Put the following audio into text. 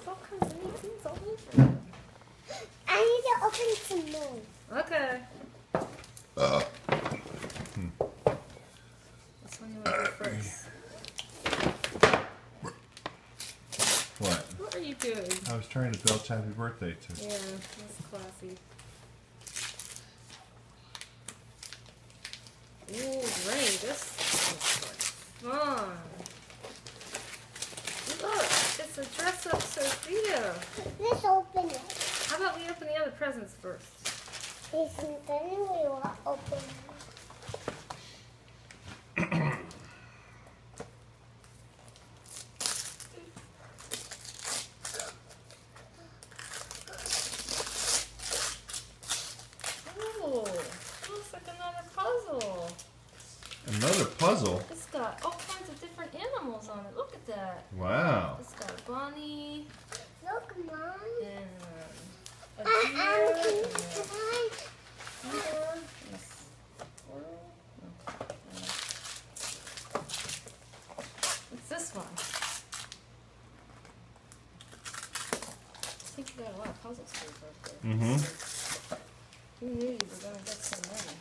There's all kinds of neat things all over. I need to open some more. Okay. Which one you want to do first? What? What are you doing? I was trying to belch happy birthday to. Yeah, that's classy. Ooh, Ray, this looks like fun. Look, it's a dress-up Sophia. Let's open it. How about we open the other presents first? Isn't then we will open it. Ooh, looks like another puzzle. Another puzzle? It's got all kinds of different animals on it. Look at that. Wow. It's got a bunny Look, Mom. and a Can deer I? and a and a squirrel. What's this one? I think you got a lot of puzzles for your birthday. Mm-hmm. Who knew you were going to get so many?